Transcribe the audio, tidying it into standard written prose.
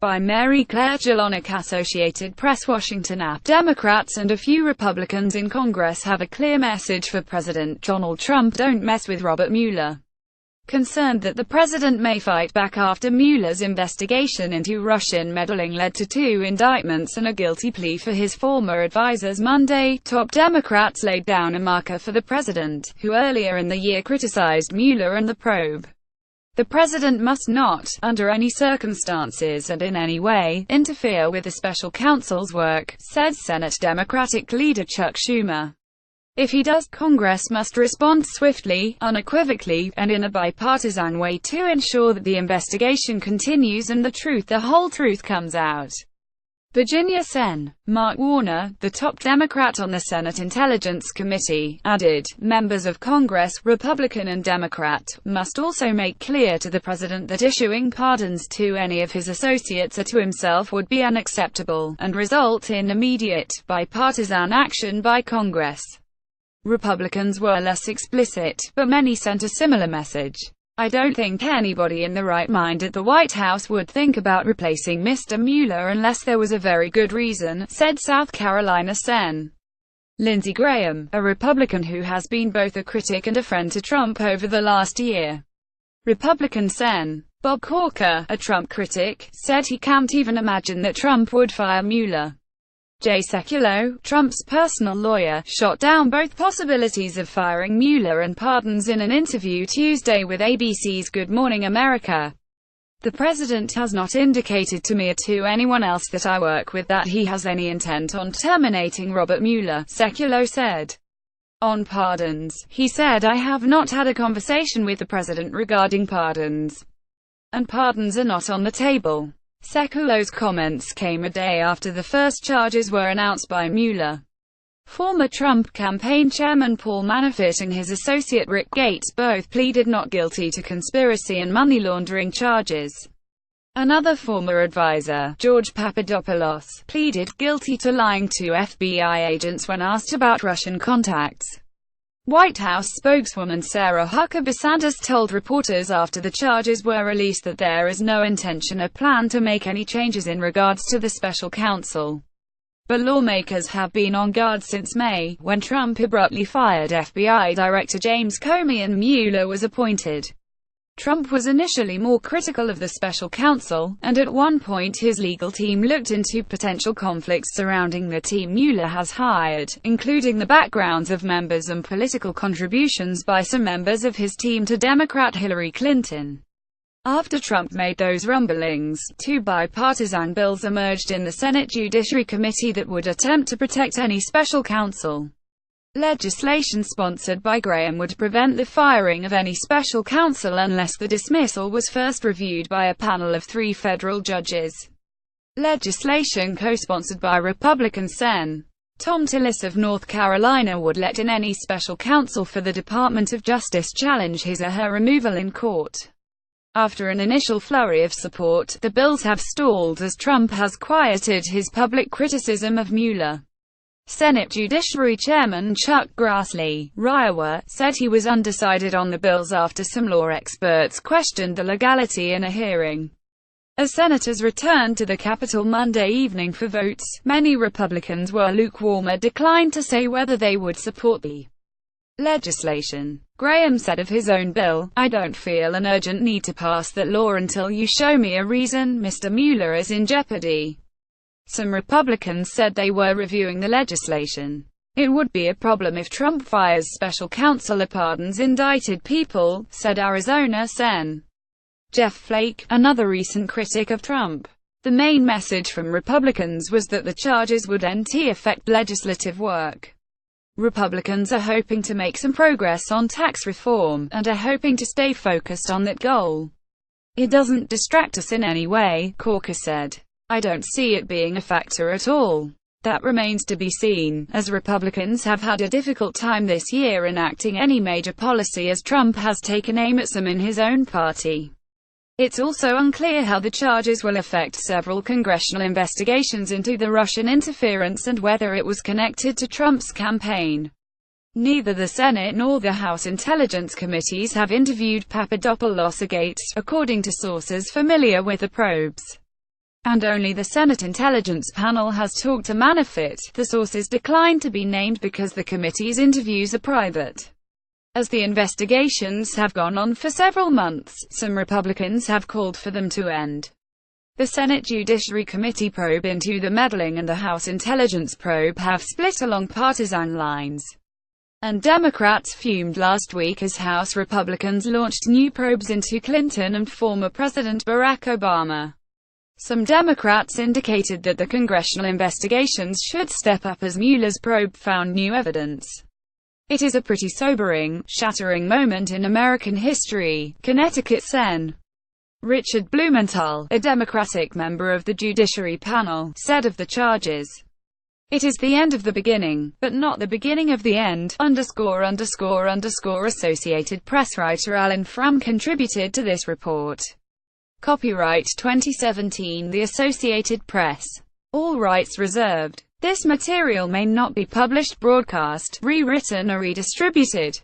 by Mary Claire JALONICKAssociated Press. Washington app. Democrats and a few Republicans in Congress have a clear message for President Donald Trump: don't mess with Robert Mueller. Concerned that the president may fight back after Mueller's investigation into Russian meddling led to 2 indictments and a guilty plea for his former advisors Monday, top Democrats laid down a marker for the president, who earlier in the year criticized Mueller and the probe. The president must not, under any circumstances and in any way, interfere with the special counsel's work, said Senate Democratic leader Chuck Schumer. If he does, Congress must respond swiftly, unequivocally, and in a bipartisan way to ensure that the investigation continues and the whole truth comes out. Virginia Sen. Mark Warner, the top Democrat on the Senate Intelligence Committee, added, members of Congress, Republican and Democrat, must also make clear to the president that issuing pardons to any of his associates or to himself would be unacceptable, and result in immediate, bipartisan action by Congress. Republicans were less explicit, but many sent a similar message. I don't think anybody in the right mind at the White House would think about replacing Mr. Mueller unless there was a very good reason, said South Carolina Sen. Lindsey Graham, a Republican who has been both a critic and a friend to Trump over the last year. Republican Sen. Bob Corker, a Trump critic, said he can't even imagine that Trump would fire Mueller. Jay Sekulow, Trump's personal lawyer, shot down both possibilities of firing Mueller and pardons in an interview Tuesday with ABC's Good Morning America. The president has not indicated to me or to anyone else that I work with that he has any intent on terminating Robert Mueller, Sekulow said. On pardons, he said, I have not had a conversation with the president regarding pardons. And pardons are not on the table. Sekulow's comments came a day after the first charges were announced by Mueller. Former Trump campaign chairman Paul Manafort and his associate Rick Gates both pleaded not guilty to conspiracy and money laundering charges. Another former advisor, George Papadopoulos, pleaded guilty to lying to FBI agents when asked about Russian contacts. White House spokeswoman Sarah Huckabee Sanders told reporters after the charges were released that there is no intention or plan to make any changes in regards to the special counsel. But lawmakers have been on guard since May, when Trump abruptly fired FBI Director James Comey and Mueller was appointed. Trump was initially more critical of the special counsel, and at one point his legal team looked into potential conflicts surrounding the team Mueller has hired, including the backgrounds of members and political contributions by some members of his team to Democrat Hillary Clinton. After Trump made those rumblings, 2 bipartisan bills emerged in the Senate Judiciary Committee that would attempt to protect any special counsel. Legislation sponsored by Graham would prevent the firing of any special counsel unless the dismissal was first reviewed by a panel of 3 federal judges. Legislation co-sponsored by Republican Sen. Tom Tillis of North Carolina would let in any special counsel for the Department of Justice challenge his or her removal in court. After an initial flurry of support, the bills have stalled as Trump has quieted his public criticism of Mueller. Senate Judiciary Chairman Chuck Grassley, Iowa, said he was undecided on the bills after some law experts questioned the legality in a hearing. As senators returned to the Capitol Monday evening for votes, many Republicans were lukewarm or declined to say whether they would support the legislation. Graham said of his own bill, I don't feel an urgent need to pass that law until you show me a reason Mr. Mueller is in jeopardy. Some Republicans said they were reviewing the legislation. It would be a problem if Trump fires special counsel or pardons indicted people, said Arizona Sen. Jeff Flake, another recent critic of Trump. The main message from Republicans was that the charges would affect legislative work. Republicans are hoping to make some progress on tax reform, and are hoping to stay focused on that goal. It doesn't distract us in any way, Corker said. I don't see it being a factor at all. That remains to be seen, as Republicans have had a difficult time this year enacting any major policy as Trump has taken aim at some in his own party. It's also unclear how the charges will affect several congressional investigations into the Russian interference and whether it was connected to Trump's campaign. Neither the Senate nor the House Intelligence Committees have interviewed Papadopoulos or Gates, according to sources familiar with the probes. and only the Senate Intelligence Panel has talked to Manafort. The sources declined to be named because the committee's interviews are private. As the investigations have gone on for several months, some Republicans have called for them to end. The Senate Judiciary Committee probe into the meddling and the House Intelligence probe have split along partisan lines. And Democrats fumed last week as House Republicans launched new probes into Clinton and former President Barack Obama. Some Democrats indicated that the congressional investigations should step up as Mueller's probe found new evidence. It is a pretty sobering, shattering moment in American history, Connecticut Sen. Richard Blumenthal, a Democratic member of the Judiciary Panel, said of the charges, "It is the end of the beginning, but not the beginning of the end." Associated Press writer Alan Fram contributed to this report. Copyright 2017 The Associated Press. All rights reserved. This material may not be published, broadcast, rewritten or redistributed.